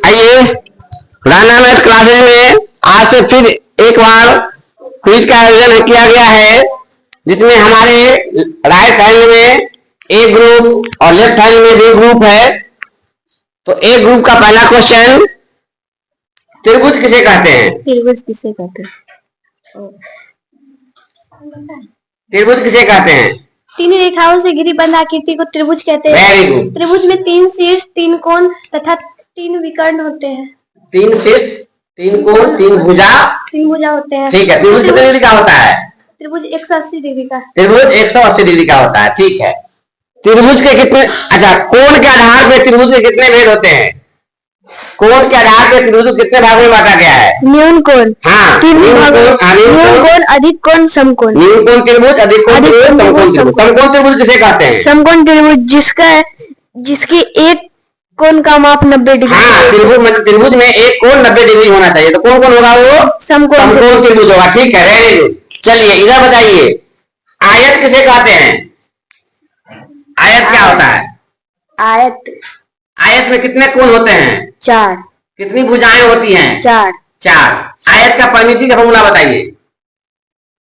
आइए, Rana math classes में आज से फिर एक बार क्विज का आयोजन किया गया है, जिसमें हमारे राइट हैंड में ए ग्रुप और लेफ्ट हैंड में बी ग्रुप है। तो ए ग्रुप का पहला क्वेश्चन, त्रिभुज किसे कहते हैं? त्रिभुज किसे कहते हैं? त्रिभुज किसे कहते हैं? तीन रेखाओं से घिरी बंद आकृति को त्रिभुज कहते हैं। Very good. त्रिभुज में 3 शीर्ष, 3 कोण तथा 3 विकर्ण होते हैं। 3 शीर्ष, 3 कोण, 3 भुजा, 3 भुजा होते हैं। ठीक है। त्रिभुज कितने डिग्री का होता है? त्रिभुज 180 डिग्री का। त्रिभुज 180 डिग्री का होता है, ठीक है। त्रिभुज के कितने, अच्छा, कोण के आधार पर त्रिभुज के कितने भेद होते हैं? कोण के आधार पर त्रिभुज कितने भागों में बांटा गया है? न्यून कोण, हाँ, न्यून कोण, अधिक कोण, समकोण। न्यून कोण त्रिभुज, अधिक कोण त्रिभुज, समकोण त्रिभुज। समकोण त्रिभुज किसे कहते हैं? समकोण त्रिभुज जिसके एक कोण का माप 90 डिग्री। हाँ, त्रिभुज मतलब त्रिभुज में एक कोण 90 डिग्री होना चाहिए। तो कौन कौन होगा वो? समकोण त्रिभुज होगा, ठीक है। Very good. चलिए इधर बताइए, आयत किसे कहते हैं? आयत क्या होता है? आयत में कितने कोण होते हैं? 4। कितनी भुजाएं होती हैं? 4। आयत का परिमिति का फॉर्मूला बताइए।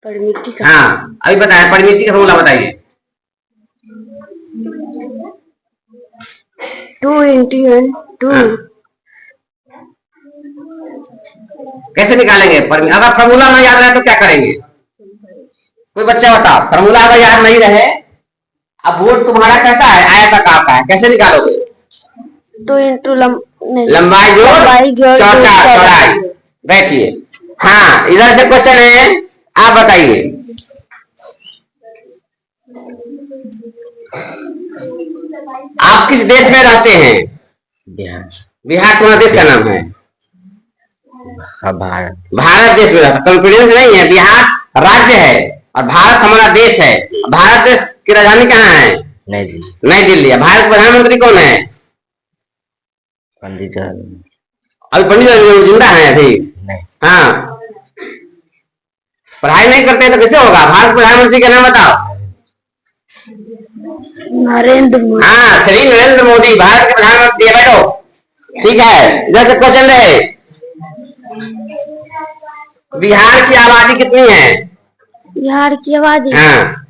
परिमिति का? हाँ, अभी बताएं, परिमिति का फॉर्मूला बताइए। 2 × 2। कैसे निकालेंगे? अगर फॉर्मूला नहीं याद रहे तो क्या करेंगे? कोई बच्चा बताओ, फॉर्मूला अगर याद नहीं रहे, अब बोर्ड तुम्हारा कहता है आयताकार का है, कैसे निकालोगे? 2 × लंबाई जोड़ चौड़ाई। बैठिए। हाँ, इधर से क्वेश्चन है, आप बताइए। आप किस देश में रहते हैं? बिहार। बिहार तुम्हारा देश का नाम है? भारत। भारत देश में रहता, कॉन्फिडेंस नहीं है। बिहार राज्य है और भारत हमारा देश है। भारत देश की राजधानी कहाँ है? नई दिल्ली। नई दिल्ली है। भारत के प्रधानमंत्री कौन है? पंडित जवाहरलाल। अभी पंडित जवाहरलाल जिंदा है अभी? नहीं। हाँ, पढ़ाई नहीं करते तो कैसे होगा? भारत के प्रधानमंत्री का नाम बताओ। नरेंद्र मोदी। हाँ, श्री नरेंद्र मोदी भारत के प्रधानमंत्री है। बैठो, ठीक है। इधर से क्वेश्चन रहे, बिहार की आबादी कितनी है? बिहार की आबादी? हाँ,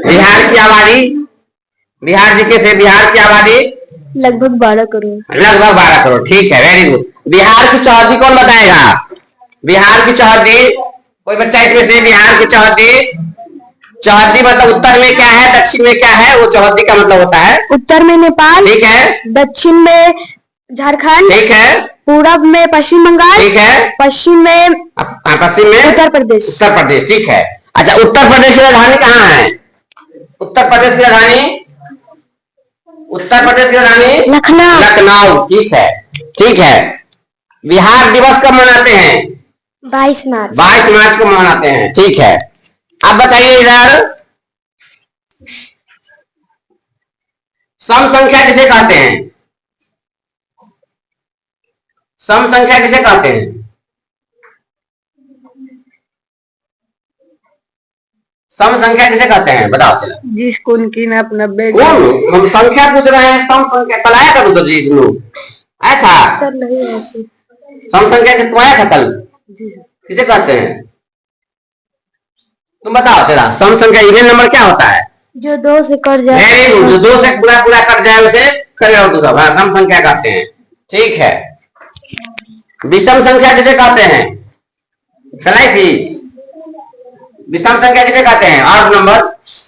बिहार की आबादी, बिहार जी के से बिहार की आबादी लगभग 12 करोड़। लगभग 12 करोड़, ठीक है। Very good. बिहार की चौहद्दी कौन बताएगा? बिहार की चौहद्दी, कोई बच्चा इसमें से? बिहार की चौहद्दी, चौहद्दी मतलब उत्तर में क्या है, दक्षिण में क्या है? वो चौहद्दी का मतलब होता है उत्तर में नेपाल, ठीक है। दक्षिण में झारखंड, ठीक है। पूरब में पश्चिम बंगाल, ठीक है। पश्चिम में उत्तर प्रदेश। उत्तर प्रदेश, ठीक है। अच्छा, उत्तर प्रदेश की राजधानी कहाँ है? उत्तर प्रदेश की राजधानी, उत्तर प्रदेश की राजधानी लखनऊ। लखनऊ, ठीक है, ठीक है। बिहार दिवस कब मनाते हैं? 22 मार्च। 22 मार्च को मनाते हैं, ठीक है। अब बताइए इधर, सम संख्या किसे कहते हैं? सम संख्या किसे कहते हैं? सम संख्या किसे कहते हैं? बताओ चलो। जिस कोण की नाप 90। कौन? हम संख्या पूछ रहे हैं, सम संख्या। कल आया था दूसरा जी आया था? सर नहीं आया। सम संख्या किसको आया था कल? किसे कहते हैं? तुम बताओ चला। सम संख्या इवन नंबर क्या होता है? जो 2 से कट जाए। Very good. जो 2 से पूरा पूरा कट जाए उसे खड़े हो तो सब, हाँ, सम संख्या कहते हैं, ठीक है। विषम संख्या किसे कहते हैं? चलाई थी। विषम संख्या किसे कहते हैं? Odd number.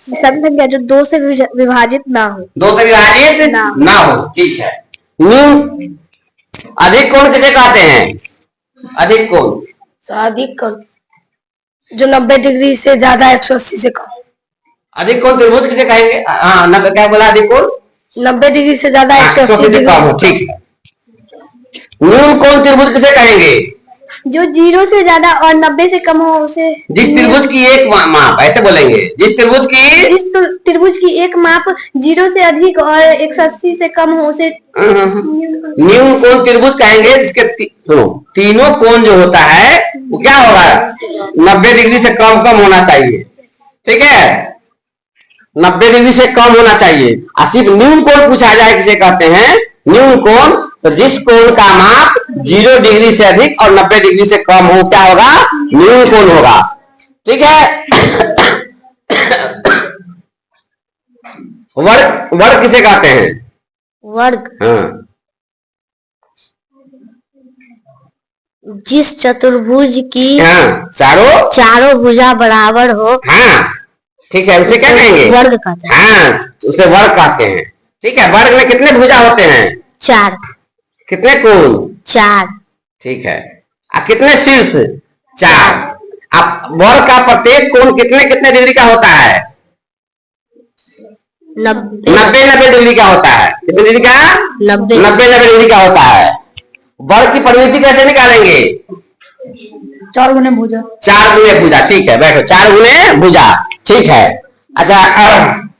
विषम संख्या जो 2 से विभाजित ना हो। 2 से विभाजित ना हो, ठीक है। अधिक कोण किसे कहते हैं? अधिक कोण, अधिक कोण जो 90 डिग्री से ज्यादा, 180 से कम। अधिक कोण त्रिभुज किसे कहेंगे? हाँ, 90 क्या बोला? अधिक कोण 90 डिग्री से ज्यादा, 180 डिग्री कम हो, ठीक है। न्यून कोण त्रिभुज किसे कहेंगे? जो 0 से ज्यादा और 90 से कम हो उसे। जिस त्रिभुज की एक माप, ऐसे बोलेंगे, जिस त्रिभुज की एक माप 0 से अधिक और 180 से कम हो उसे न्यून कोण त्रिभुज कहेंगे। जिसके तीनों कोण जो होता है वो क्या होगा? 90 डिग्री से कम होना चाहिए, ठीक है। 90 डिग्री से कम होना चाहिए। और सिर्फ न्यून कोण पूछा जाए किसे कहते हैं, न्यून कोण, तो जिस कोण का माप 0 डिग्री से अधिक और 90 डिग्री से कम हो, क्या होगा, न्यून कोण होगा। ठीक है। वर्ग, वर्ग किसे कहते हैं, वर्ग, हाँ, जिस चतुर्भुज की हाँ, चारों भुजा बराबर हो, हाँ, ठीक है, उसे क्या कहेंगे, वर्ग कहते हैं। हाँ, उसे वर्ग कहते हैं। ठीक है। वर्ग में कितने भुजा होते हैं, 4, कितने कोण, 4, ठीक है। कितने शीर्ष, 4। अब वर्ग का प्रत्येक कोण कितने कितने डिग्री का होता है, 90 डिग्री का होता है। कितने डिग्री का, 90 डिग्री का होता है। वर्ग की परिमिति कैसे निकालेंगे, 4 गुने भुजा, 4 गुने भुजा, ठीक है, बैठो, 4 गुने भुजा, ठीक है। अच्छा,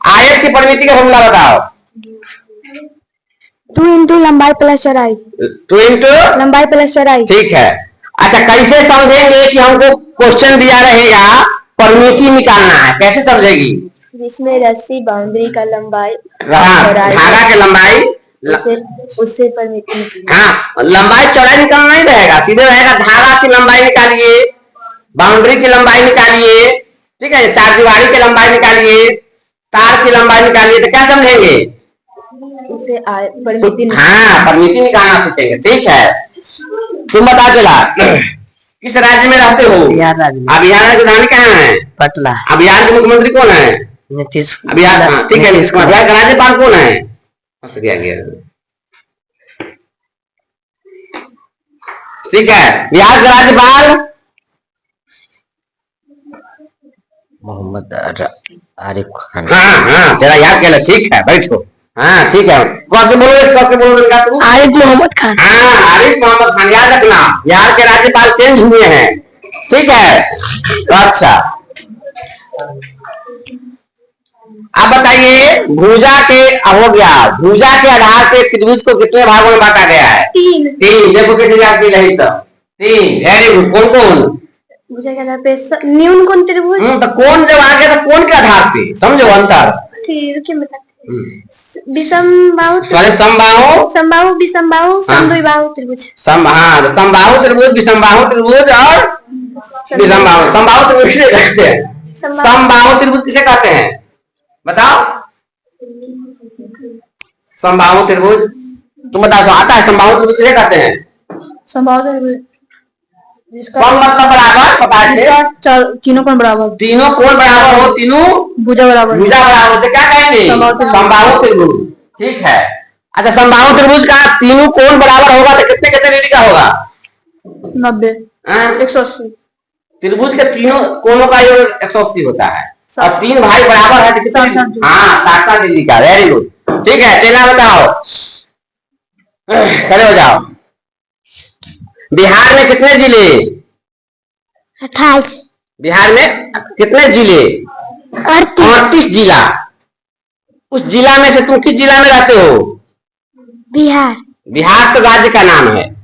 आयत की परिमिति का फॉर्मूला बताओ, 2 इंटू लंबाई प्लस चौड़ाई, 2 इंटू लंबाई प्लस चौड़ाई, ठीक है। अच्छा, कैसे समझेंगे कि हमको क्वेश्चन दिया रहेगा परिमिति निकालना है, कैसे समझेगी, जिसमें रस्सी बाउंड्री का लंबाई, धागा की लंबाई, उससे परिमिति, हाँ, लंबाई चौड़ाई निकालना नहीं रहेगा, सीधे रहेगा धागा की लंबाई निकालिए, बाउंड्री की लंबाई निकालिए, ठीक है, चार दीवारी की लंबाई निकालिए, तार की लंबाई निकालिए, तो क्या समझेंगे, उसे परिमिति, हाँ, परिमिति निकालना सीखेंगे। ठीक है। तुम बता चला किस राज्य में रहते हो, बिहार राज्य में। अब बिहार की राजधानी कहाँ है, पटना। अब बिहार के मुख्यमंत्री कौन है, नीतीश, बिहार, हाँ, ठीक है। बिहार का राज्यपाल कौन है, ठीक है, बिहार का राज्यपाल मोहम्मद आरिफ खान। हाँ, हाँ, जरा याद कर लो, ठीक है, बैठो, हाँ, ठीक है, कौन से बोलो, आरिफ मोहम्मद खान, हाँ, आरिफ मोहम्मद खान, याद रखना, बिहार के राज्यपाल चेंज हुए हैं, ठीक है। तो अच्छा, अब बताइए, भुजा के हो गया, भुजा के आधार पे त्रिभुज को कितने भागों में बांटा गया है, 3। देखो कैसे याद की रही, सब 3, वेरी गुड। कौन कौन, भुजा के आधार पे न्यून कोण त्रिभुज, तो कौन जब आ गया तो कौन के आधार पे, समझो अंतर, विषमबाहु, समबाहु, विषमबाहु, समद्विबाहु त्रिभुज, हाँ, समबाहु त्रिभुज, विषमबाहु त्रिभुज और विषमबाहु, समबाहु त्रिभुज किसे कहते हैं, समबाहु त्रिभुज किसे कहते हैं, बताओ, समबाहु त्रिभुज, तुम बताओ, आता है समबाहु त्रिभुज किसे कहते हैं, समबाहु त्रिभुज, सम मतलब बराबर, पता है, तीनों कोण बराबर, तीनों कोण बराबर हो, तीनों भुजा बराबर, भुजा बराबर, तो क्या कहेंगे, समबाहु त्रिभुज, ठीक है। अच्छा, समबाहु त्रिभुज का तीनों कोण बराबर होगा तो कितने कितने डिग्री का होगा, 90, 180, त्रिभुज के तीनों कोणों का योग 180 होता है, और 3 भाई बराबर है तो कितना, हाँ, 60 डिग्री का, वेरी गुड, ठीक है। चला बताओ, खड़े हो जाओ। बिहार में कितने जिले, 28, बिहार में कितने जिले, 38 जिला। उस जिला में से तुम किस जिला में रहते हो, बिहार, बिहार तो राज्य का नाम है,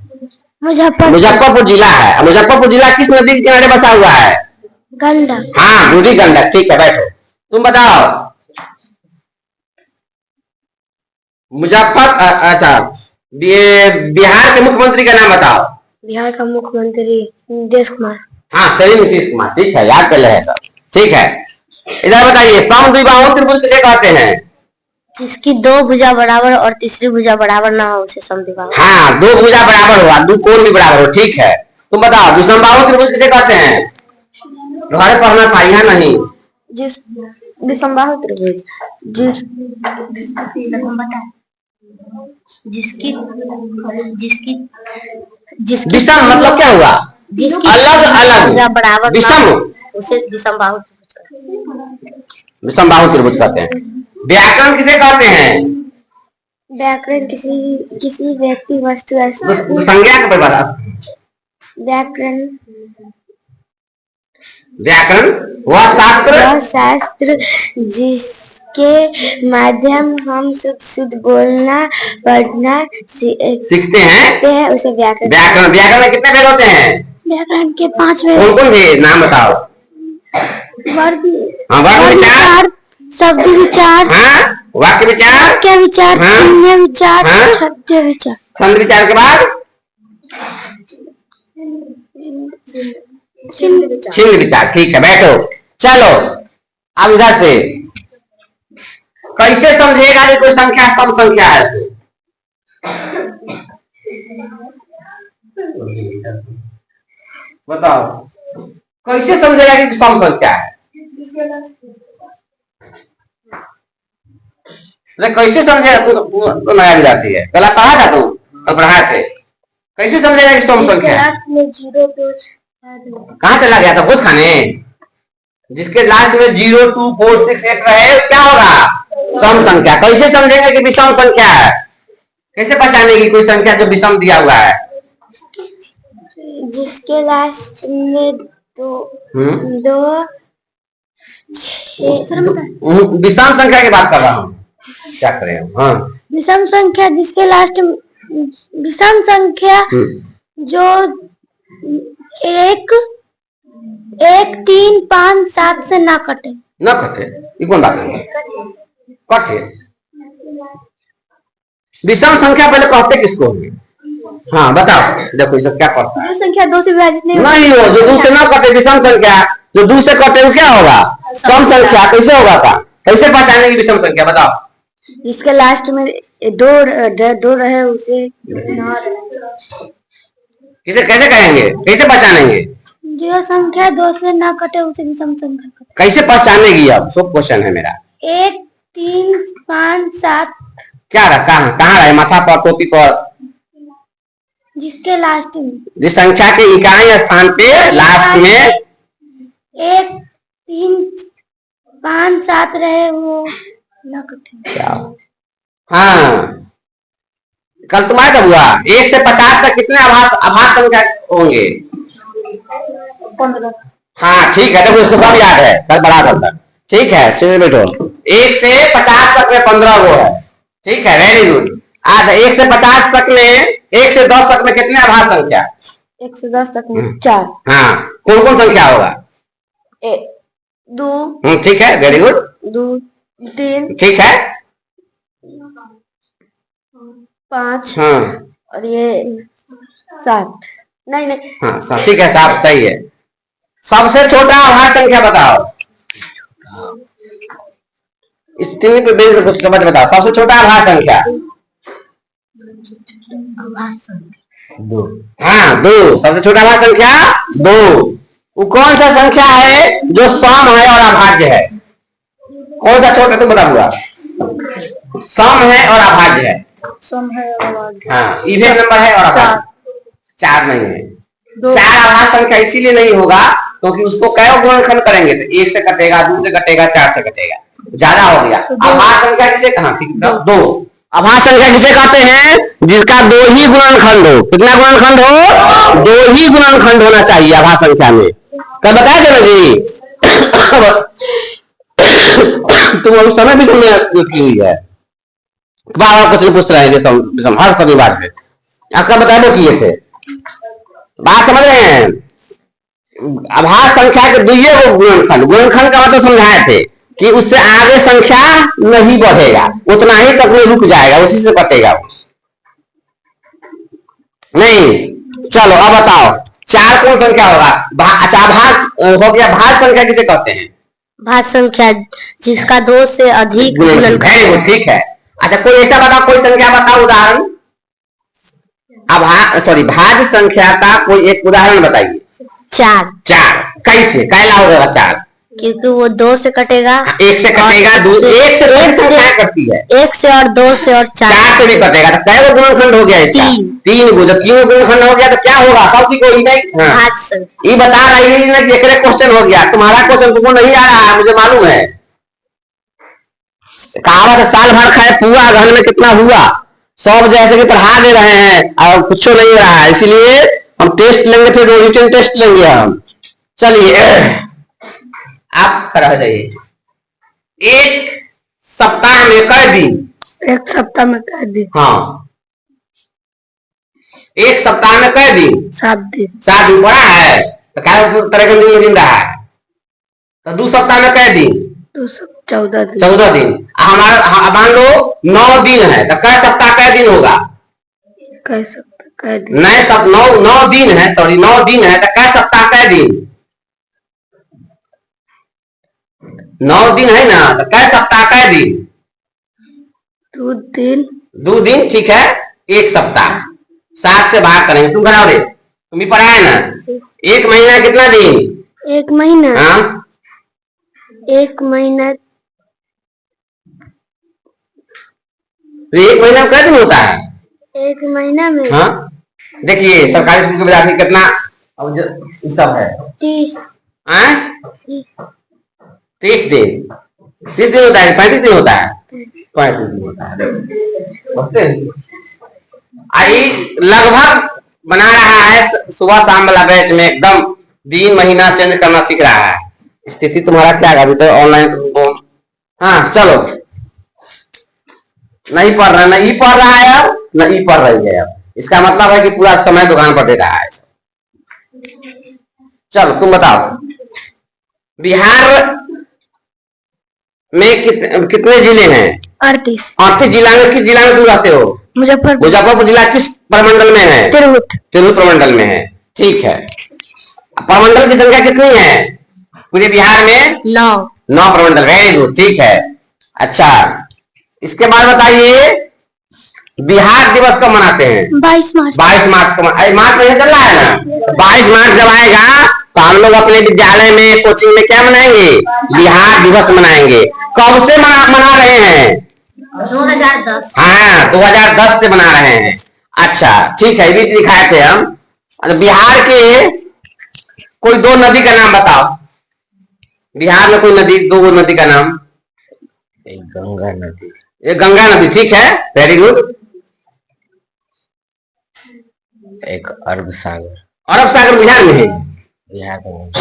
मुजफ्फरपुर जिला है। मुजफ्फरपुर जिला किस नदी के किनारे बसा हुआ है, गंडक, हाँ, बूढ़ी गंडक, ठीक है, बैठो। तुम बताओ, अच्छा, बिहार के मुख्यमंत्री का नाम बताओ, बिहार का मुख्यमंत्री नीतीश कुमार, हाँ, सही, नीतीश कुमार, ठीक है, याद कर ले है सब, ठीक है। इधर बताइए, समद्विबाहु त्रिभुज किसे कहते हैं, जिसकी 2 भुजा बराबर और तीसरी भुजा बराबर ना हो उसे समद्विबाहु, हाँ, 2 भुजा बराबर हुआ, 2 कोण भी बराबर हो, ठीक है। तुम बताओ, विषमबाहु त्रिभुज किसे कहते हैं, घर पढ़ना था, यहाँ नहीं, जिस विषमबाहु त्रिभुज, जिसकी विषम मतलब क्या हुआ, जिसकी अलग अलग बराबर विषम, उसे विषमबाहु त्रिभुज कहते हैं। व्याकरण किसे कहते हैं, व्याकरण किसी व्यक्ति वस्तु संज्ञा का बता, व्याकरण वह शास्त्र जिसके माध्यम हम शुद्ध बोलना पढ़ना सीखते हैं, उसे व्याकरण। व्याकरण में कितने भेद होते हैं, व्याकरण के 5 भेद, कौन कौन भेद, नाम बताओ, वर्ग, हाँ, वर्ग शब्द विचार, हाँ, वाक्य विचार, वाक्य विचार, हाँ, अन्य विचार, हाँ, छंद विचार। छंद विचार के बाद छिंद विचार। ठीक है, बैठो। चलो अब इधर से कैसे समझेगा कि कोई संख्या सम संख्या है? बताओ कैसे समझेगा कि सम संख्या है? कैसे समझेगा? तू नया विद्यार्थी है, पहला पढ़ा था तू और पढ़ाए थे। कैसे समझेगा कि सम संख्या है? कहाँ चला गया था भोज खाने? जिसके लास्ट में 0, 2, 4, 6, 8 रहे क्या होगा? सम संख्या। कैसे समझेंगे कि विषम संख्या है? कैसे पहचानेगी कोई संख्या जो विषम दिया हुआ है? जिसके लास्ट में दो विषम संख्या की बात कर रहा हूँ। क्या करें? हाँ, विषम संख्या जिसके लास्ट विषम संख्या जो 1, 3, 5, 7 से ना कटे। ना कटे ये कौन बात है? कटे विषम संख्या पहले कहते किसको? हाँ बताओ, देखो ये क्या करता है? जो संख्या 2 से विभाजित नहीं हो, जो 2 से ना कटे विषम संख्या। जो 2 से कटे वो क्या होगा? सम संख्या। कैसे होगा था? कैसे पहचानेंगे विषम संख्या? बताओ। जिसके लास्ट में दो रहे उसे किसे कैसे कहेंगे? कैसे पहचानेंगे? जो संख्या 2 से ना कटे उसे विषम संख्या। कैसे पहचानेगी? अब सब क्वेश्चन है मेरा। 1, 3, 5, 7 क्या रहा? कहाँ रहे? माथा पर, टोपी पर? जिसके लास्ट में, जिस संख्या के इकाई स्थान पे लास्ट में 1, 3, 5, 7 रहे वो ना कटे। क्या? हाँ, कल तुम्हारा कब हुआ? 1 से 50 तक कितने आभास संख्या होंगे? 15। हाँ ठीक है, देखो इसको सब याद है, कल बढ़ा तक। ठीक है, चलिए बैठो। 1 से 50 तक में 15 गो है। ठीक है, वेरी गुड। आज 1 से 50 तक में, 1 से 10 तक में कितने आभास संख्या? 1 से 10 तक में 4। हाँ, कौन कौन संख्या होगा? 2। ठीक है, वेरी गुड। 2, 3। ठीक है, 5। हाँ, और ये 7। नहीं। हाँ ठीक है, 7 सही है। सबसे छोटा आभास संख्या बताओ। इस तीन पे बेस कुछ समझ बताओ। सबसे छोटा आभास संख्या 2। हाँ 2, सबसे छोटा आभास संख्या 2। वो कौन सा संख्या है जो सम है और अभाज्य है? कौन सा छोटा? तुम बताऊंगा। सम है और अभाज्य है। सम है और अभाज्य। हाँ, इवन नंबर है और अभाज्य। 4 नहीं है। 4 आभास संख्या इसीलिए नहीं होगा क्योंकि उसको कै गुणनखंड करेंगे तो 1 से कटेगा, 2 से कटेगा, 4 से कटेगा, ज्यादा हो गया। आभास संख्या किसे कहा? ठीक, 2। आभास संख्या किसे कहते हैं? जिसका 2 ही गुणनखंड हो। कितना गुणनखंड हो? 2 ही गुणनखंड होना चाहिए आभास संख्या में। कल बताया था ना जी। तुम उस समय भी समझ की हुई है। बार कुछ पूछ रहे हैं हर शनिवार से आपका बताए किए थे। बात समझ रहे हैं? आभास संख्या के 2 गुणनखंड। गुणनखंड का मतलब समझाए थे कि उससे आगे संख्या नहीं बढ़ेगा, उतना ही तक में रुक जाएगा, उसी से कटेगा नहीं। चलो अब बताओ 4 कौन संख्या होगा? अच्छा, आभास हो गया। भाज्य संख्या किसे कहते हैं? भाज्य संख्या जिसका 2 से अधिक गुणनखंड। ठीक है। अच्छा, कोई ऐसा बताओ, कोई संख्या बताओ, उदाहरण। भाज्य संख्या का कोई एक उदाहरण बताइए। 4। कैसे? कैला हो जाएगा 4? क्योंकि वो 2 से कटेगा। 1 से कटेगा, 1 से कटती है। 1 से और 2 से और 4 से भी कटेगा। तो कै गुणनखंड हो गया इसका? 3 गो। जब 3 गुणनखंड हो गया तो क्या होगा? सबकी कोई नहीं। ये बता रही है ना कि एक क्वेश्चन हो गया। तुम्हारा क्वेश्चन तुमको नहीं आ रहा है, मुझे मालूम है। कहावत साल भर खाए पुआ, घर में कितना हुआ। सब जैसे कि पढ़ा दे रहे हैं और कुछ नहीं हो रहा है, इसलिए हम टेस्ट लेंगे, फिर रिटन टेस्ट लेंगे हम। चलिए आप खड़ा हो जाइए। एक सप्ताह में कै दिन? 1 सप्ताह में कै दिन? हाँ, 1 सप्ताह में कै दिन? 7 दिन। 7 दिन पड़ा है तो क्या तरह का दिन रहा है? तो 2 सप्ताह में कै दिन? तो 14 दिन। 14 दिन। हमारा मान लो 9 दिन है, तो कै सप्ताह कै दिन होगा? कै सप्ताह कै दिन? नए सब 9 दिन है, सॉरी 9 दिन है, तो कै सप्ताह कै दिन? 9 दिन है ना, तो कै सप्ताह कै दिन? 2 दिन। 2 दिन, ठीक है। 1 सप्ताह 7 से भाग करेंगे। तुम बनाओ रे, तुम भी पढ़ा है ना। 1 महीना कितना दिन? 1 महीना। हाँ 1 महीना। तो 1 महीना में कितना दिन होता है? 1 महीना में, हाँ देखिए सरकारी स्कूल के विद्यार्थी कितना अब ये सब है 30। 30 दिन। 30 दिन होता है, 35 दिन होता है? 35 दिन होता है। आई लगभग बना रहा है सुबह शाम वाला बैच में, एकदम दिन महीना चेंज करना सीख रहा है। स्थिति तुम्हारा क्या है अभी तो ऑनलाइन तो? हाँ चलो, नहीं पढ़ रहा, नहीं पढ़ रहा है अब, नहीं पढ़ रही है अब। इसका मतलब है कि पूरा समय दुकान पर दे रहा है। चलो तुम बताओ, बिहार में कितने जिले हैं? 38। 38 जिला में किस जिला में तुम रहते हो? मुजफ्फरपुर। मुजफ्फरपुर जिला किस प्रमंडल में है? तिरहुत प्रमंडल में है, ठीक है। प्रमंडल की संख्या कितनी है पूरे बिहार में? 9 प्रमंडल। वेरी गुड, ठीक है। अच्छा इसके बाद बताइए, बिहार दिवस कब मनाते हैं? 22 मार्च। 22 मार्च को। मार्च महीना चल रहा है ना, 22 मार्च जब आएगा तो हम लोग अपने विद्यालय में कोचिंग में क्या मनाएंगे? बिहार दिवस मनाएंगे। कब से मना रहे हैं? 2010। हाँ 2010 से मना रहे हैं। अच्छा ठीक है, ये भी दिखाए थे हम। बिहार के कोई 2 नदी का नाम बताओ। बिहार में कोई नदी, 2 नदी का नाम? एक गंगा नदी। ये गंगा नदी, ठीक है, वेरी गुड। एक अरब सागर। अरब सागर बिहार में है? बिहार में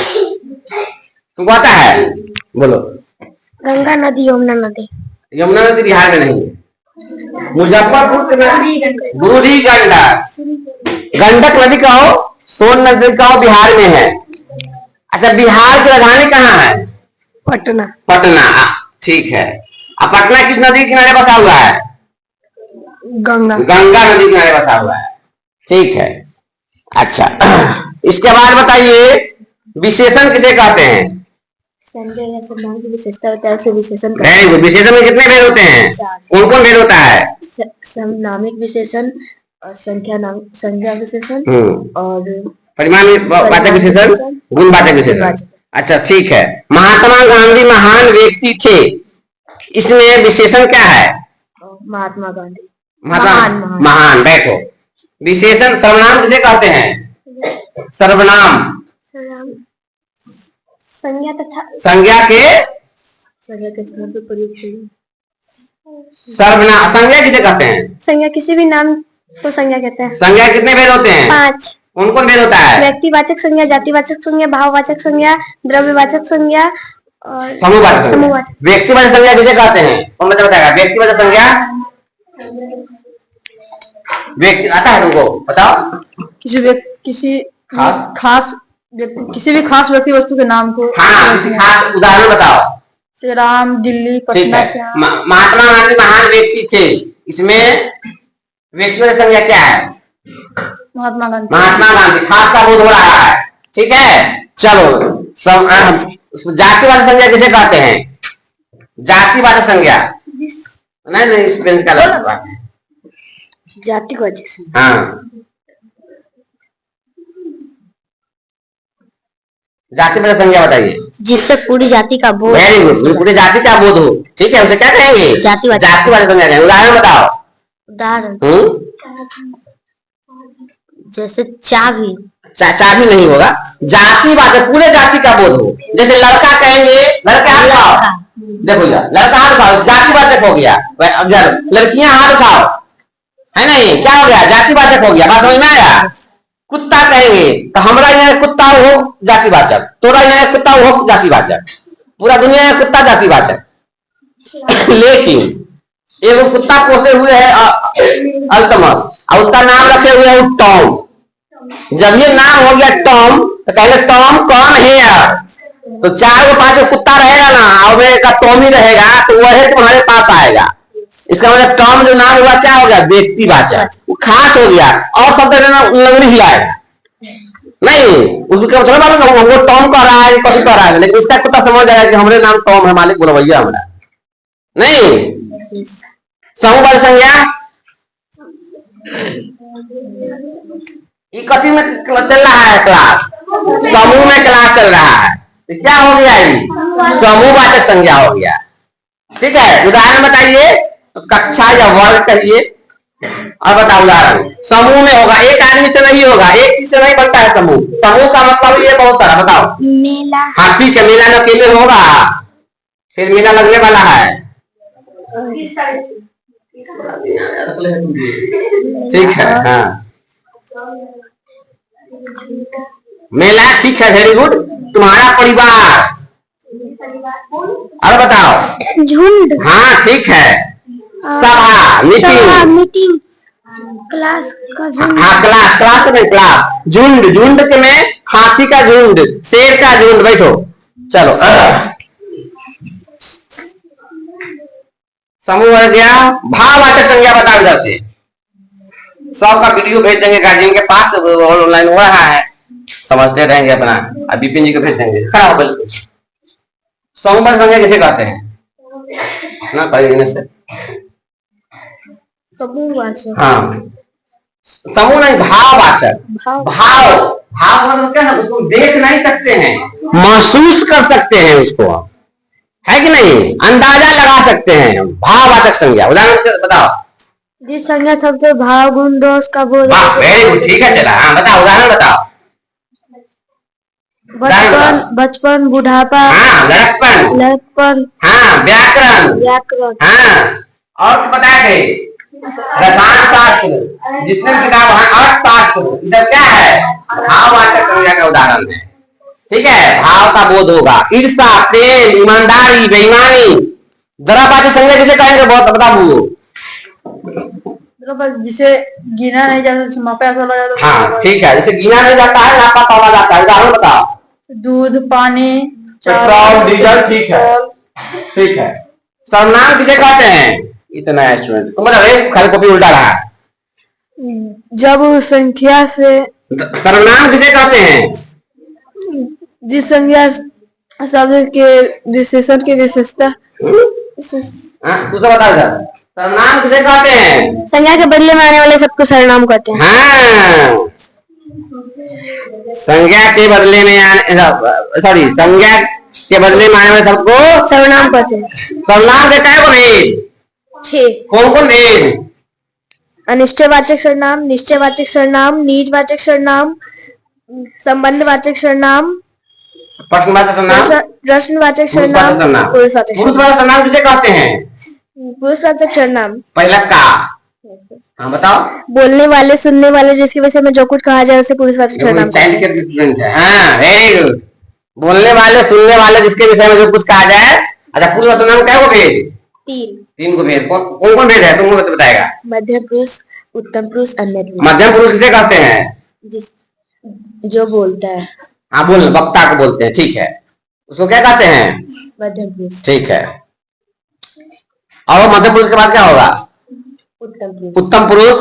तुमको आता है? बोलो। गंगा नदी, यमुना नदी। यमुना नदी बिहार में नहीं है। मुजफ्फरपुर के नदी बूढ़ी गंडक। गंडक नदी कहो, सोन नदी कहो, बिहार में है। अच्छा बिहार की राजधानी कहाँ है? पटना। पटना, ठीक है। अब पटना किस नदी के किनारे बसा हुआ है? गंगा। गंगा नदी किनारे बसा हुआ है, ठीक है। अच्छा इसके बाद बताइए, विशेषण किसे कहते हैं? संज्ञा या सर्वनाम की विशेषता होता है उसे विशेषण कहते हैं। Very good. विशेषण में कितने भेद होते हैं? कौन कौन भेद होता है? समनामिक विशेषण, संज्ञा विशेषण और परिमाणवाचक विशेषण, गुणवाचक विशेषण। अच्छा ठीक है। महात्मा गांधी महान व्यक्ति थे, इसमें विशेषण क्या है? महात्मा गांधी महान। बैठो। विशेषण सर्वनाम किसे कहते हैं? सर्वनाम संज्ञा तथा संज्ञा के स्थान पर प्रयुक्त सर्वनाम। संज्ञा किसे कहते हैं? संज्ञा किसी भी नाम को संज्ञा कहते हैं। संज्ञा कितने भेद होते हैं? 5। कौन कौन भेद होता है? व्यक्तिवाचक संज्ञा, जातिवाचक संज्ञा, भाववाचक संज्ञा, द्रव्यवाचक संज्ञा और समूहवाचक। व्यक्तिवाचक संज्ञा किसे कहते हैं? कौन बच्चा बताएगा? व्यक्तिवाचक संज्ञा व्यक्ति आता है तुमको? बताओ। किसी भी खास व्यक्ति वस्तु के नाम को। हाँ किसी खास उदाहरण बताओ। श्री राम, दिल्ली, पटना। महात्मा गांधी महान व्यक्ति थे, इसमें व्यक्तिगत संज्ञा क्या है? महात्मा गांधी। महात्मा गांधी, खास का बोध हो रहा है, ठीक है। चलो जातिवाचक संज्ञा किसे कहते हैं? जातिवाचक संज्ञा नहीं, इस बेंच का लगा जातिवाचक। हाँ जातिवाचक संज्ञा बताइए। जिससे पूरी जाति का बोध। वेरी गुड, पूरी जाति का बोध हो, ठीक है, उसे क्या कहेंगे? जातिवाचक संज्ञा कहेंगे। उदाहरण बताओ। उदाहरण जैसे चाबी। चाबी नहीं होगा, जातिवाचक पूरे जाति का बोध हो। जैसे लड़का कहेंगे, लड़के हाथ उठाओ, देखो यार लड़का हाथ उठाओ, जातिवाचक हो गया। लड़कियां हाथ उठाओ, है नहीं, क्या हो गया? जातिवाचक हो गया। बात समझ में आया? कुत्ता कहेंगे तो हमरा यहाँ कुत्ता हो जातिवाचक, तोरा यहाँ कुत्ता हो जातिवाचक, पूरा दुनिया में कुत्ता जातिवाचक। लेकिन एगो कुत्ता पोसे हुए है अल्तमस, और उसका नाम रखे हुए है टॉम। जब ये नाम हो गया टॉम तो कहेंगे टॉम कम हेयर, तो 4 को 5 कुत्ता रहेगा ना, और में का टॉमी रहेगा, तो वह तुम्हारे पास आएगा। इसका मतलब टॉम जो नाम हुआ क्या हो गया, व्यक्तिवाचक, वो खास हो गया। और शब्द लंगड़ी ही आएगा नहीं, उसको क्या मतलब मालूम, हमको टॉम कह रहा है, कभी कह रहा है, लेकिन इसका कुत्ता समझ जाएगा कि हमारे नाम टॉम है, मालिक बुलवैया हमारा नहीं। समूह वाली संज्ञा ये कथी में चल रहा है क्लास, समूह में क्लास चल रहा है, तो क्या हो गया, ये समूहवाचक संज्ञा हो गया। ठीक है, उदाहरण बताइए, कक्षा या वर्ग कहिए और बताओ उदाहरण। समूह में होगा, एक आदमी से नहीं होगा, एक चीज से नहीं बनता है समूह। समूह का मतलब ये बहुत सारा, बताओ। मेला। हाँ ठीक है, मेला में अकेले होगा, फिर मेला लगने वाला है, ठीक है। हाँ मेला, ठीक है, वेरी गुड। तुम्हारा परिवार, और बताओ। झुंड। हाँ ठीक है, सभा, मीटिंग, क्लास का झुंड। हाँ क्लास में क्लास, झुंड, झुंड के में हाथी का झुंड, शेर का झुंड। बैठो, चलो। समूह हो गया। भाववाचक संज्ञा बताओ इधर से, सबका वीडियो भेज देंगे गार्जियन के पास, ऑनलाइन हो रहा है, समझते रहेंगे अपना। अब विपिन जी को भेज देंगे। खराब बिल्कुल। समूह संज्ञा किसे कहते हैं ना, करेंगे से समूहवाचक। हाँ समूह नहीं, भाववाचक। भाव मतलब क्या है, उसको देख नहीं सकते हैं, महसूस कर सकते हैं उसको, है कि नहीं, अंदाजा लगा सकते हैं। भाववाचक संज्ञा, उदाहरण बताओ। जिस संज्ञा सबसे भाव गुण दोष का बोध। वेरी गुड, ठीक है, चला। हाँ बताओ, उदाहरण बताओ। बचपन, बुढ़ापा, हाँ लड़कपन, हाँ व्याकरण, हाँ और बताया थे रसायन शास्त्र, जितने किताब हैं, अर्थशास्त्र, सब क्या है, भाववाचक संज्ञा का उदाहरण है। ठीक है, भाव का बोध होगा। ईर्ष्या, प्रेम, ईमानदारी, बेईमानी। द्रव्यवाचक संज्ञा किसे कहेंगे, बहुत बताओ। जिसे गिना नहीं जाता, मापा जाता। हाँ ठीक है, जिसे गिना नहीं जाता है, नापा तोला जाता है। उदाहरण बताओ। दूध, पानी, पेट्रोल, डीजल। ठीक है, ठीक है। सर्वनाम किसे कहते हैं, इतना स्टूडेंट तो मतलब खाली कॉपी उल्टा रहा है। जब संख्या से। सर्वनाम किसे कहते हैं, जिस संज्ञा शब्द के विशेषण की विशेषता। तू तो बता दे, सर्वनाम किसे कहते हैं, संज्ञा के बदले में आने वाले सबको सर्वनाम कहते हैं। हाँ संज्ञा के बदले में सॉरी, संज्ञा के बदले में आने वाले सबको सर्वनाम कहते हैं। सर्वनाम के क्या भेद, 6। कौन भेद, अनिश्चयवाचक सर्वनाम, निश्चयवाचक सर्वनाम, निजवाचक सर्वनाम, संबंधवाचक सर्वनाम, प्रश्नवाचक सर्वनाम, पुरुषवाचक सर्वनाम किसे कहते हैं, पुरुषवाचक सर्वनाम। पहला का, हाँ बताओ। बोलने वाले, सुनने वाले, जिसकी वजह से में जो कुछ कहा जाए उसे पुरुषवाचक सर्वनाम कहते हैं। हाँ वेरी गुड। बोलने वाले, सुनने वाले, जिसके विषय में जो कुछ कहा जाए। अच्छा, पुरुषवाचक सर्वनाम क्या को भेद, 3 को भेद। कौन भेद है, तुमको बताएगा। मध्यम पुरुष, उत्तम पुरुष, अन्य पुरुष। मध्यम पुरुष किसे कहते हैं, जो बोलता है। हाँ वक्ता को बोलते हैं, ठीक है, उसको क्या कहते हैं, मध्यम पुरुष। ठीक है। और मध्यम पुरुष के बाद क्या होगा, उत्तम पुरुष। उत्तम पुरुष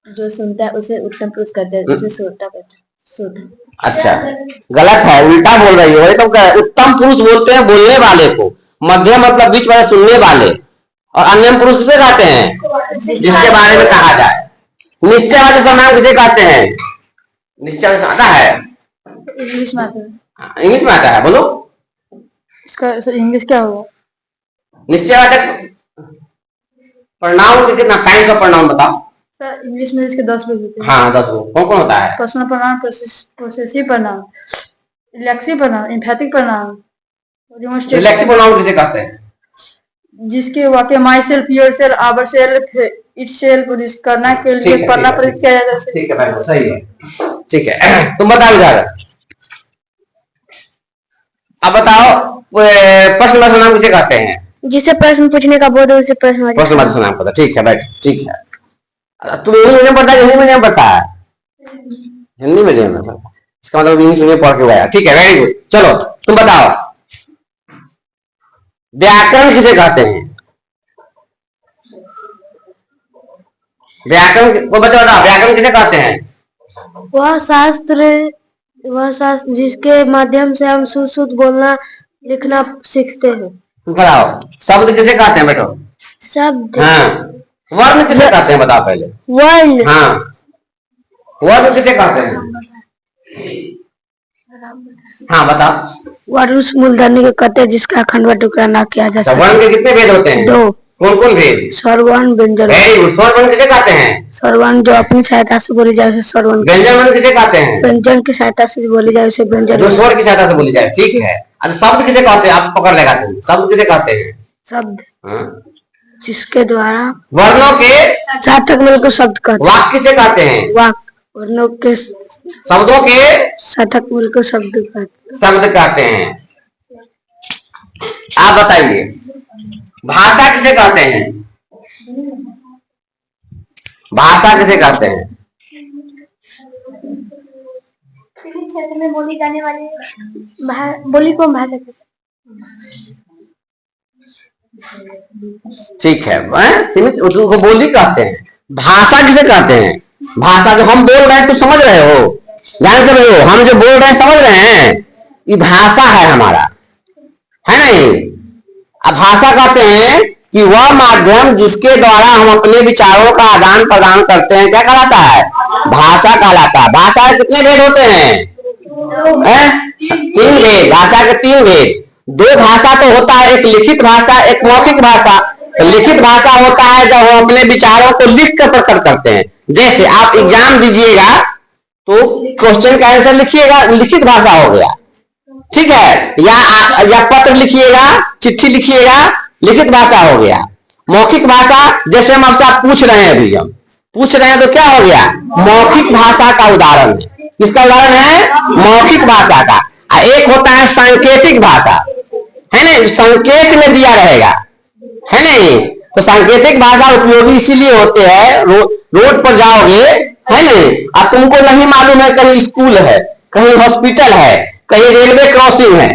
जो सुनता है उसे उत्तम पुरुष कहते हैं, उसे श्रोता कहते हैं। अच्छा गलत है, उल्टा बोल रही है। वही तो उत्तम पुरुष बोलते हैं बोलने वाले को, मध्यम मतलब बीच वाले सुनने वाले, और अन्य पुरुष किसे कहते हैं, जिसके बारे में कहा जाए। निश्चयवाचक सर्वनाम किसे कहते हैं, निश्चय आता है, इंग्लिश में आता है। इंग्लिश में आता है, बोलो इसका इंग्लिश क्या होगा। निश्चयवाचक प्रोनाउन के कितना काइंड्स ऑफ प्रोनाउन बताओ। सर इंग्लिश में इसके 10 लोग होते हैं। हाँ 10 लोग, कौन होता है, personal pronoun, possessive pronoun, reflexive pronoun, emphatic pronoun. Reflexive pronoun किसे कहते हैं, जिसके वाक्य myself, yourself, ourself, itself करना के लिए पढ़ना प्रयुक्त किया जाता है। ठीक है, सही है, ठीक है। तुम बताओ इधर, अब बताओ प्रश्नवाचक सर्वनाम किसे कहते हैं, जिसे प्रश्न पूछने का बोध है उसे प्रश्नवाचक सर्वनाम कहते हैं। ठीक है बैठ, ठीक है। तुम इंग्लिश मीडियम पढ़ता है, हिंदी मीडियम पढ़ता है, हिंदी मीडियम में, इसका मतलब इंग्लिश मीडियम पढ़ के गया। ठीक है, वेरी गुड। चलो तुम बताओ व्याकरण किसे कहते हैं? व्याकरण को बच्चा बताओ, व्याकरण किसे कहते हैं? वह शास्त्र जिसके माध्यम से हम शुद्ध बोलना लिखना सीखते हैं। बताओ शब्द किसे कहते हैं बेटो? शब्द। हाँ। वर्ण किसे कहते हैं बताओ पहले? वर्ण। हाँ, वर्ण किसे कहते हैं? हाँ बताओ। वर्ण उस मूलधनी को कहते हैं जिसका अखंड व टुकड़ा ना किया जा सकता। वर्ण के कितने भेद होते हैं? 2। कौन कौन भेद? स्वर वर्ण, व्यंजन। स्वर वर्ण किसे कहते हैं? स्वर वर्ण जो अपनी सहायता से बोली जाए उसे स्वर वर्ण। व्यंजन वर्ण किसे कहते हैं? व्यंजन की सहायता से बोली जाए उसे व्यंजन। जो स्वर की सहायता से बोली जाए, ठीक है। अच्छा शब्द किसे कहते हैं? आप पकड़ लेगा तुम, शब्द किसे कहते हैं? शब्द हाँ? जिसके द्वारा वर्णों के सार्थक मिलकर शब्द कहते हैं। वाक्य किसे कहते हैं? वाक्य वर्णों के शब्दों के सार्थक मिलकर शब्द कहते हैं। आप बताइए भाषा किसे कहते हैं? भाषा किसे कहते हैं? क्षेत्र में बोली जाने वाली बोली को भाषा कहते हैं। ठीक है, सीमित उनको बोली कहते हैं। भाषा किसे कहते हैं? भाषा जो हम बोल रहे हैं, तुम समझ रहे हो, ध्यान से रहो, हम जो बोल रहे हैं समझ रहे हैं, ये भाषा है हमारा, है नहीं? अब भाषा कहते हैं कि वह माध्यम जिसके द्वारा हम अपने विचारों का आदान प्रदान करते हैं, क्या कहलाता है? भाषा कहलाता है। भाषा के कितने भेद होते हैं? 3 भेद। भाषा के 3 भेद। 2 भाषा तो होता है, एक लिखित भाषा, एक मौखिक भाषा। लिखित भाषा होता है जब हम अपने विचारों को लिख कर प्रकट करते हैं। जैसे आप एग्जाम दीजिएगा तो क्वेश्चन का आंसर लिखिएगा, लिखित भाषा हो गया, ठीक है। या पत्र लिखिएगा, चिट्ठी लिखिएगा, लिखित भाषा हो गया। मौखिक भाषा जैसे हम आपसे पूछ रहे हैं, अभी हम पूछ रहे हैं तो क्या हो गया? मौखिक भाषा का उदाहरण है। किसका उदाहरण है? मौखिक भाषा का। एक होता है सांकेतिक भाषा, है ना, संकेत में दिया रहेगा, है नहीं? तो सांकेतिक भाषा उपयोगी इसीलिए होते हैं, रोड पर जाओगे, है नहीं, अब तुमको नहीं मालूम है कहीं स्कूल है, कहीं हॉस्पिटल है, कहीं रेलवे क्रॉसिंग है,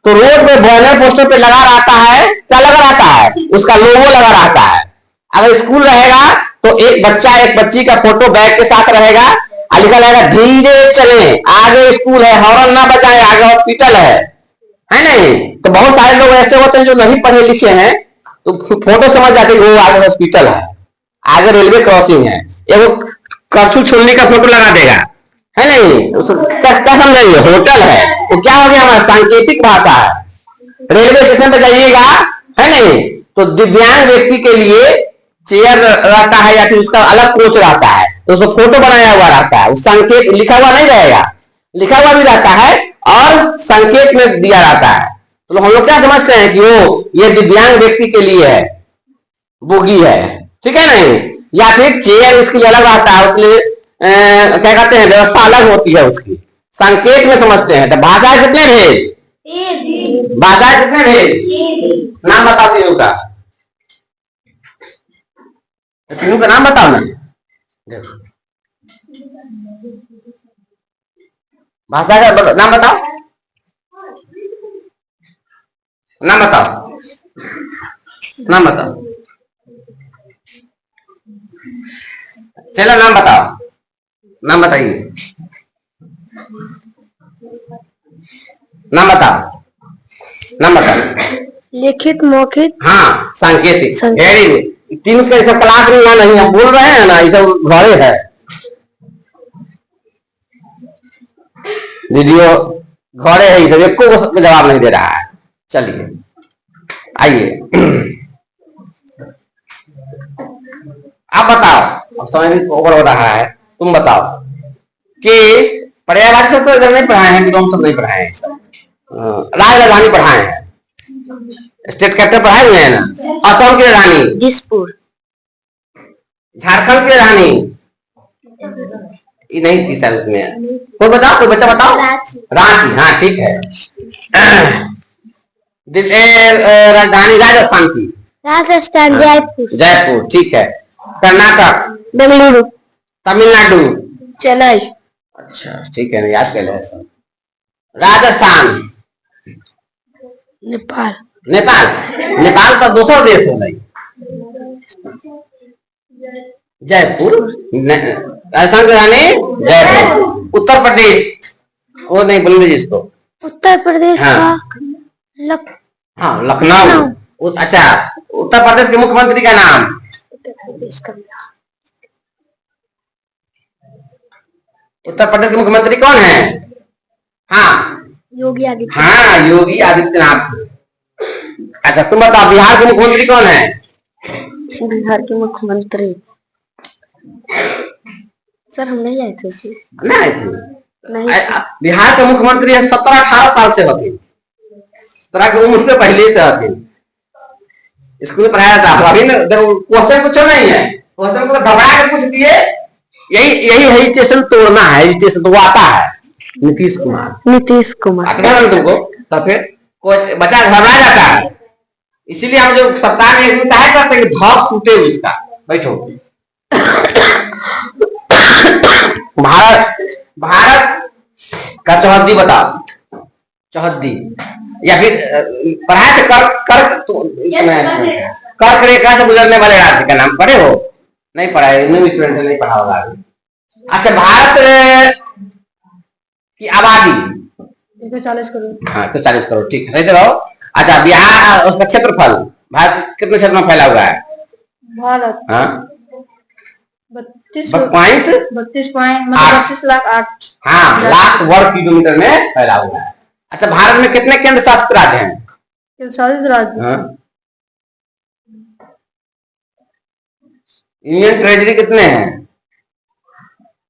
तो रोड पे बैनर पोस्टर पे लगा रहता है, क्या लगा रहता है? उसका लोगो लगा रहता है। अगर स्कूल रहेगा तो एक बच्चा एक बच्ची का फोटो बैग के साथ रहेगा, लिखा रहेगा धीरे चले, आगे स्कूल है, हॉर्न ना बजाएं, आगे हॉस्पिटल है नहीं? तो बहुत सारे लोग ऐसे होते हैं जो नहीं पढ़े लिखे हैं, तो फोटो समझ जाते हैं वो आगे हॉस्पिटल है, आगे रेलवे क्रॉसिंग है, एगो कर्फ्यू छोड़ने का फोटो लगा देगा, है नहीं? क्या समझेंगे? होटल है। तो क्या हो गया? हमारा सांकेतिक भाषा है। रेलवे स्टेशन पे जाइएगा, है नहीं, तो दिव्यांग व्यक्ति के लिए चेयर रहता है या फिर उसका अलग कोच रहता है, तो उसको फोटो बनाया हुआ रहता है, उस संकेत लिखा हुआ नहीं रहेगा, लिखा हुआ भी रहता है और संकेत में दिया रहता है। तो हम लोग क्या समझते हैं कि वो ये दिव्यांग व्यक्ति के लिए है, बोगी है, ठीक है नहीं? या फिर चेयर उसके लिए अलग रहता है, उसके लिए क्या कहते हैं, व्यवस्था अलग होती है उसकी, संकेत में समझते हैं। तो भाषा कितने भेद? भाषा कितने भेद? नाम बताओ तीनों का, तीनों का नाम बताओ ना। देखो भाषा का नाम बताओ, नाम बताओ, नाम बताओ, चलो नाम बताओ, नाम बताइए, नाम बताओ, नाम बताओ। लिखित, मौखिक, हाँ, सांकेतिक। Very good. तीनों के सब क्लास में ना नहीं, हम बोल रहे हैं ना, ये सब घरे है, वीडियो घरे है, ये सब एक को जवाब नहीं दे रहा है। चलिए आइए आप बताओ, अब समय ओवर हो रहा है, तुम बताओ कि पर्यायवाची शब्द तो नहीं पढ़ाए हैं, विलोम शब्द नहीं पढ़ाए हैं, राजधानी पढ़ाए हैं, स्टेट कैपिटल पढ़ाए हुए हैं ना, असम की राजधानी दिसपुर, झारखंड की राजधानी ये नहीं थी शायद उसमें, कोई बताओ, कोई बच्चा बताओ। रांची, हाँ ठीक है। राजधानी राजस्थान की, राजस्थान, जयपुर, जयपुर ठीक है। कर्नाटक, बेंगलुरु, तमिलनाडु, चेन्नई। अच्छा ठीक है, याद कर ले सब। राजस्थान, नेपाल। नेपाल, नेपाल का दूसरा देश है भाई। जयपुर, राजस्थान की राजधानी जयपुर। उत्तर प्रदेश, वो नहीं बोलेंगे जिसको। उत्तर प्रदेश हाँ। का हाँ, लखनऊ। अच्छा, उत्तर प्रदेश के मुख्यमंत्री का नाम। उत्तर प्रदेश के मुख्यमंत्री कौन है? हाँ, योगी आदित्यनाथ। हाँ, योगी आदित्यनाथ। अच्छा, तुम बताओ बिहार के मुख्यमंत्री कौन है? बिहार के मुख्यमंत्री, सर हम नहीं आए थे उसमें। नहीं आए थे? नहीं। बिहार के मुख्यमंत्री 17-18 साल से होते, तरह की उम्र से पहले से होते। स्कूल में पढ़ाया था। अभी क्वेश्चन कुछ नहीं है, क्वेश्चन को घबरा के पूछ दिए। यही रजिस्ट्रेशन तोड़ना है, रजिस्ट्रेशन तो आता है। नीतीश कुमार, नीतीश कुमार तुमको, तो फिर कोई बच्चा घबरा जाता है। इसीलिए हम जो सप्ताह में एक दिन क्या करते हैं, भाव टूटे उसका। बैठो। भारत का चौहद्दी बताओ। चौहद्दी या फिर पढ़ाए थे कर्क रेखा से गुजरने वाले राज्य का नाम पढ़े हो? नहीं पढ़ा है, न्यू स्टूडेंट नहीं पढ़ा होगा। अच्छा, भारत की आबादी 140 करोड़। हाँ, 140 करोड़, ठीक है, ऐसे रहो। अच्छा, बिहार उसका क्षेत्रफल, भारत कितने क्षेत्र में फैला हुआ है? भारत, हाँ, 32 लाख 8। हाँ, लाख वर्ग किलोमीटर में फैला हुआ है। अच्छा, भारत में कितने केंद्र शासित राज्य हैं? केंद्र शासित राज्य, हाँ, यूनियन टेरिटरी कितने हैं?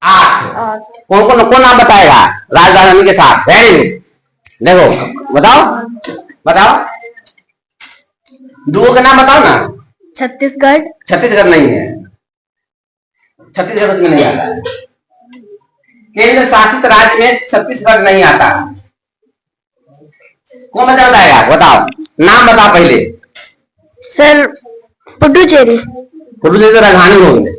8। कौन नाम बताएगा राजधानी के साथ? देखो, बताओ दो का नाम बताओ ना। छत्तीसगढ़। छत्तीसगढ़ नहीं है, छत्तीसगढ़ उसमें नहीं आता है। केंद्र शासित राज्य में छत्तीसगढ़ नहीं आता। कौन बताएगा? बताओ, नाम बताओ पहले। सर पुडुचेरी। पुडुचेरी की राजधानी हो गई।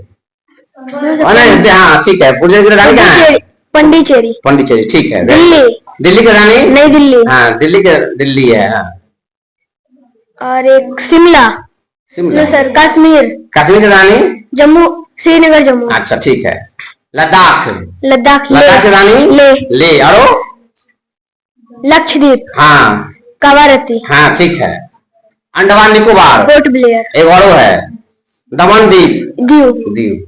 हाँ, ठीक है, पुडुचेरी की राजधानी क्या है? पंडिचेरी। पंडिचेरी, ठीक है। दिल्ली की राजधानी? नई दिल्ली। हाँ, दिल्ली है। हाँ। और एक शिमला। सर कश्मीर की राजधानी? जम्मू, श्रीनगर जम्मू। अच्छा, ठीक है। लद्दाख की राजधानी? ले। और लक्षद्वीप? हाँ। कवारती? हाँ, ठीक है। अंडमान निकोबार? पोर्ट ब्लेयर। एक और है दमन दीव।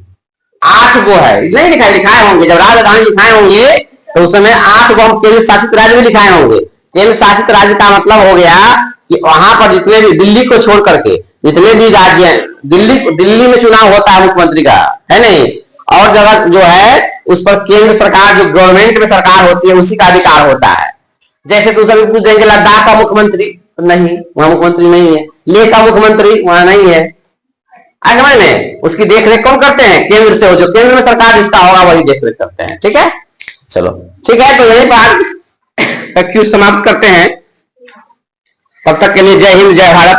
8 गो है, नहीं लिखाए होंगे। जब राजधानी लिखाए होंगे तो उस समय 8 गो हम केंद्र शासित राज्य भी लिखाए होंगे। केंद्र शासित राज्य का मतलब हो गया कि वहां पर जितने भी, दिल्ली को छोड़ करके जितने भी राज्य हैं, दिल्ली में चुनाव होता है मुख्यमंत्री का, है नहीं? और जगह जो है उस पर केंद्र सरकार, जो गवर्नमेंट में सरकार होती है, उसी का अधिकार होता है। जैसे तुम सभी पूछ देंगे लद्दाख का मुख्यमंत्री, नहीं, वहां मुख्यमंत्री नहीं है। लेह का मुख्यमंत्री वहां नहीं है। समझ में? उसकी देखरेख कौन करते हैं? केंद्र से, हो जो केंद्र में सरकार जिसका होगा वही देखरेख करते हैं। ठीक है, चलो ठीक है, तो यही बात क्यों समाप्त करते हैं। तब तक के लिए जय हिंद, जय भारत।